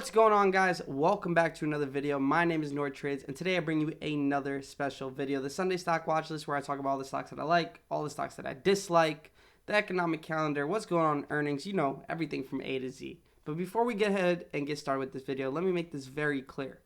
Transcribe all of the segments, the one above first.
What's going on, guys? Welcome back to another video. My name is Nord Trades, and today I bring you another special video, the Sunday stock watch list, where I talk about all the stocks that I like, all the stocks that I dislike, the economic calendar, what's going on in earnings, everything from A to Z. But before we get ahead and get started with this video, let me make this very clear.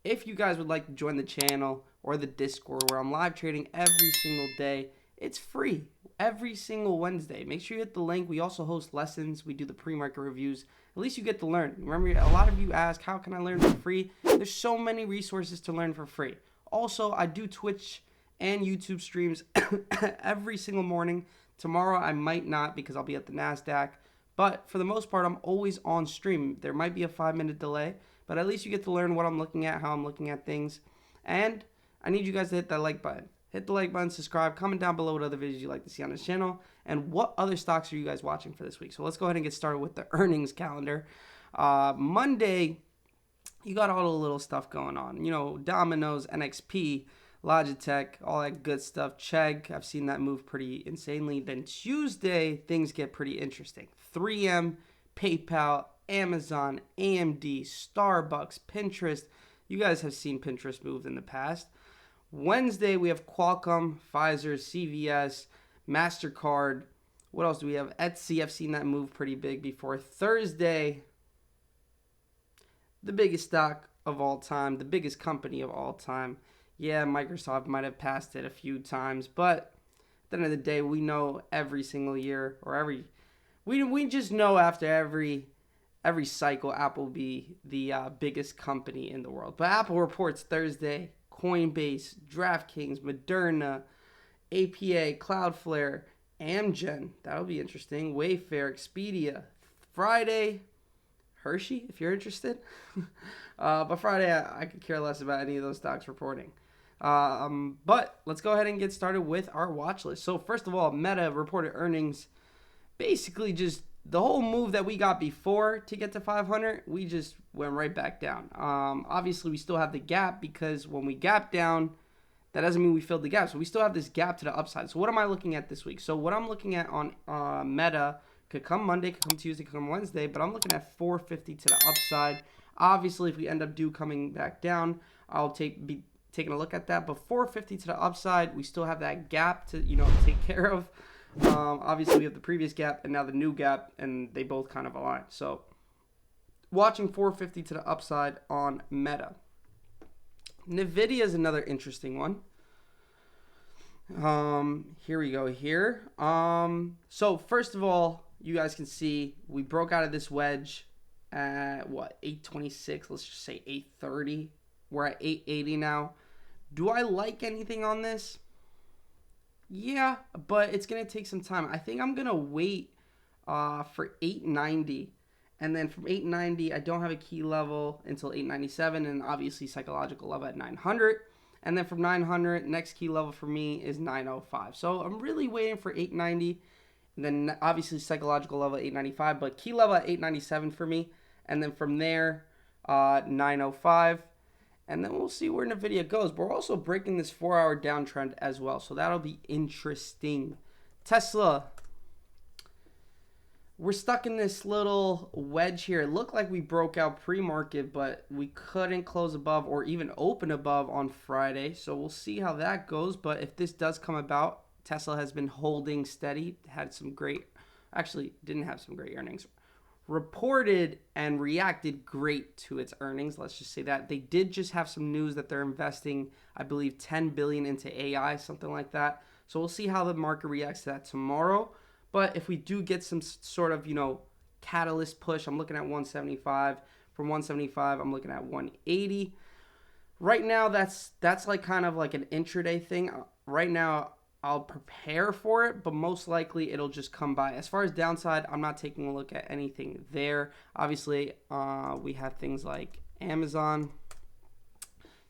If you guys would like to join the channel or the Discord where I'm live trading every single day, it's free every single Wednesday. Make sure you hit the link. We also host lessons. We do the pre-market reviews. At least you get to learn. Remember, a lot of you ask, how can I learn for free? There's so many resources to learn for free. Also, I do Twitch and YouTube streams every single morning. Tomorrow I might not because I'll be at the NASDAQ. But for the most part, I'm always on stream. There might be a 5-minute delay, but at least you get to learn what I'm looking at, how I'm looking at things. And I need you guys to hit that like button. Hit the like button, subscribe, comment down below what other videos you'd like to see on this channel, and what other stocks are you guys watching for this week. So let's go ahead and get started with the earnings calendar. Monday, you got all the little stuff going on. Domino's, NXP, Logitech, all that good stuff. Chegg, I've seen that move pretty insanely. Then Tuesday, things get pretty interesting. 3M, PayPal, Amazon, AMD, Starbucks, Pinterest. You guys have seen Pinterest move in the past. Wednesday, we have Qualcomm, Pfizer, CVS, MasterCard. What else do we have? Etsy. I've seen that move pretty big before. Thursday, the biggest stock of all time, the biggest company of all time. Yeah, Microsoft might have passed it a few times, but at the end of the day, we know every single year we just know after every cycle, Apple will be the biggest company in the world. But Apple reports Thursday. Coinbase, DraftKings, Moderna, APA, Cloudflare, Amgen. That'll be interesting. Wayfair, Expedia. Friday, Hershey, if you're interested. But Friday, I could care less about any of those stocks reporting. But let's go ahead and get started with our watch list. So first of all, Meta reported earnings. Basically just the whole move that we got before to get to 500, we just went right back down. Obviously, we still have the gap because when we gap down, that doesn't mean we filled the gap. So we still have this gap to the upside. So what am I looking at this week? So what I'm looking at on Meta could come Monday, could come Tuesday, could come Wednesday, but I'm looking at 450 to the upside. Obviously, if we end up coming back down, I'll be taking a look at that. But 450 to the upside, we still have that gap to take care of. Obviously, we have the previous gap and now the new gap, and they both kind of align. So, watching 450 to the upside on Meta. NVIDIA is another interesting one. Here we go here. So, first of all, you guys can see we broke out of this wedge at, 826? Let's just say 830. We're at 880 now. Do I like anything on this? Yeah, but it's going to take some time. I think I'm going to wait for 890. And then from 890, I don't have a key level until 897. And obviously psychological level at 900. And then from 900, next key level for me is 905. So I'm really waiting for 890. And then obviously psychological level 895. But key level at 897 for me. And then from there, 905. And then we'll see where NVIDIA goes. But we're also breaking this 4-hour downtrend as well. So that'll be interesting. Tesla. We're stuck in this little wedge here. It looked like we broke out pre-market, but we couldn't close above or even open above on Friday. So we'll see how that goes. But if this does come about, Tesla has been holding steady. Didn't have some great earnings. Reported and reacted great to its earnings. Let's just say that. They did just have some news that they're investing, I believe, $10 billion into AI, something like that. So we'll see how the market reacts to that tomorrow. But if we do get some sort of, catalyst push, I'm looking at 175. From 175, I'm looking at 180. Right now, that's like kind of like an intraday thing. Right now, I'll prepare for it, but most likely it'll just come by. As far as downside, I'm not taking a look at anything there. Obviously, we have things like Amazon.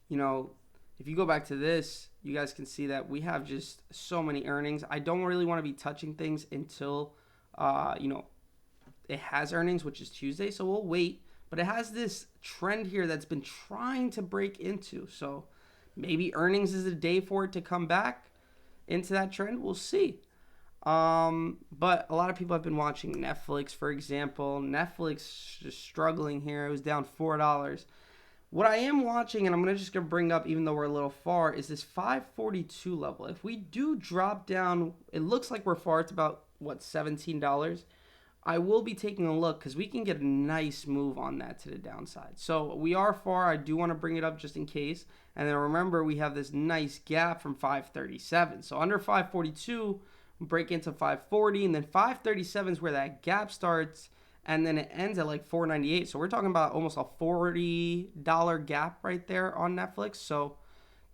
If you go back to this, you guys can see that we have just so many earnings. I don't really want to be touching things until, it has earnings, which is Tuesday, so we'll wait. But it has this trend here that's been trying to break into. So maybe earnings is the day for it to come back into that trend. We'll see. But a lot of people have been watching Netflix, for example. Netflix is struggling here. It was down $4. What I am watching, and I'm just gonna bring up, even though we're a little far, is this 542 level. If we do drop down, it looks like we're far. It's about what, $17. I will be taking a look because we can get a nice move on that to the downside. So we are far. I do want to bring it up just in case. And then remember, we have this nice gap from 537. So under 542, we break into 540, and then 537 is where that gap starts, and then it ends at like 498. So we're talking about almost a $40 gap right there on Netflix. So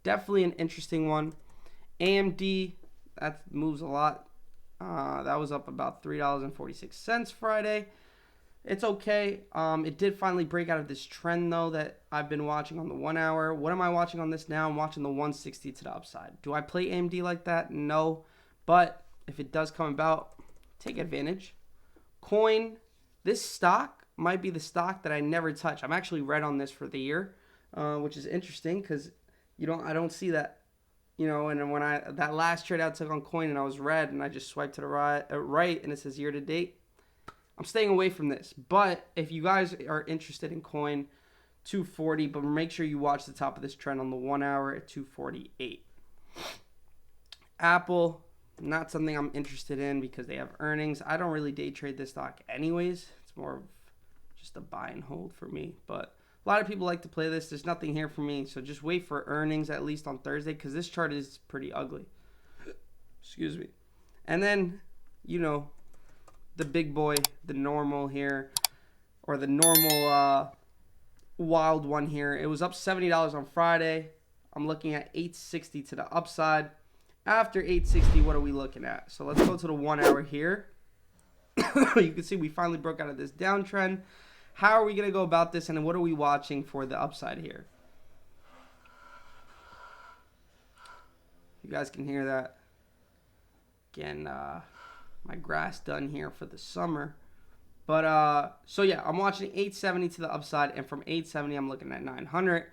definitely an interesting one. AMD, that moves a lot. That was up about $3.46 Friday. It's okay. It did finally break out of this trend, though, that I've been watching on the 1 hour. What am I watching on this now? I'm watching the 160 to the upside. Do I play AMD like that? No. But if it does come about, take advantage. Coin, this stock might be the stock that I never touch. I'm actually red on this for the year, which is interesting because I don't see that. And when that last trade I took on Coin and I was red and I just swiped to the right and it says year to date, I'm staying away from this. But if you guys are interested in Coin, 240, but make sure you watch the top of this trend on the 1 hour at 248. Apple, not something I'm interested in because they have earnings. I don't really day trade this stock anyways. It's more of just a buy and hold for me, but a lot of people like to play this. There's nothing here for me, so just wait for earnings at least on Thursday because this chart is pretty ugly. Excuse me. And then, the big boy, the normal here, or the normal wild one here. It was up $70 on Friday. I'm looking at 860 to the upside. After 860, what are we looking at? So let's go to the 1 hour here. You can see we finally broke out of this downtrend. How are we going to go about this, and what are we watching for the upside here? You guys can hear that. Again, my grass done here for the summer. But, so yeah, I'm watching 870 to the upside, and from 870, I'm looking at 900. And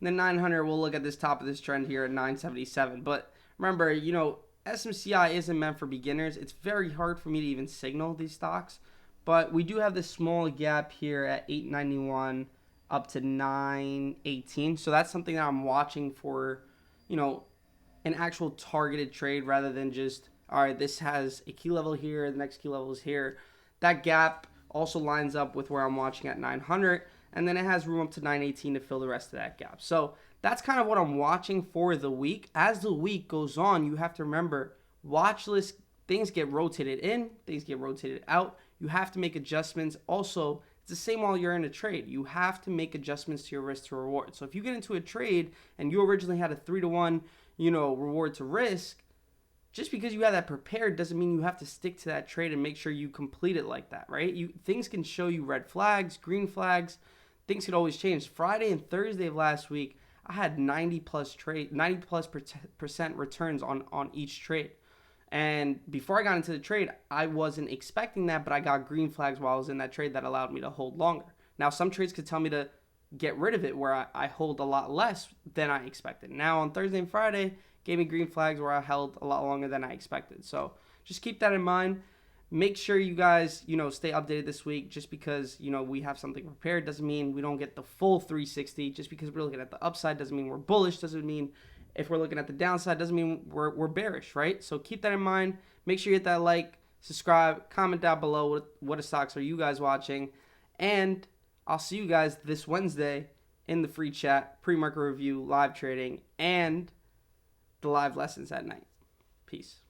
then 900, we'll look at this top of this trend here at 977. But remember, SMCI isn't meant for beginners. It's very hard for me to even signal these stocks. But we do have this small gap here at 891 up to 918. So that's something that I'm watching for, an actual targeted trade rather than just, all right, this has a key level here, the next key level is here. That gap also lines up with where I'm watching at 900, and then it has room up to 918 to fill the rest of that gap. So that's kind of what I'm watching for the week. As the week goes on, you have to remember, watch list, things get rotated in, things get rotated out. You have to make adjustments. Also, it's the same while you're in a trade. You have to make adjustments to your risk to reward. So if you get into a trade and you originally had a 3-to-1, reward to risk, just because you have that prepared doesn't mean you have to stick to that trade and make sure you complete it like that, right? Things can show you red flags, green flags. Things could always change. Friday and Thursday of last week, I had 90+% returns on each trade. And before I got into the trade, I wasn't expecting that, but I got green flags while I was in that trade that allowed me to hold longer. Now, some trades could tell me to get rid of it where I hold a lot less than I expected. Now, on Thursday and Friday, gave me green flags where I held a lot longer than I expected. So just keep that in mind. Make sure you guys, stay updated this week. Just because, we have something prepared doesn't mean we don't get the full 360. Just because we're looking at the upside doesn't mean we're bullish, doesn't mean if we're looking at the downside, doesn't mean we're bearish, right? So keep that in mind. Make sure you hit that like, subscribe, comment down below what stocks are you guys watching. And I'll see you guys this Wednesday in the free chat, pre-market review, live trading, and the live lessons at night. Peace.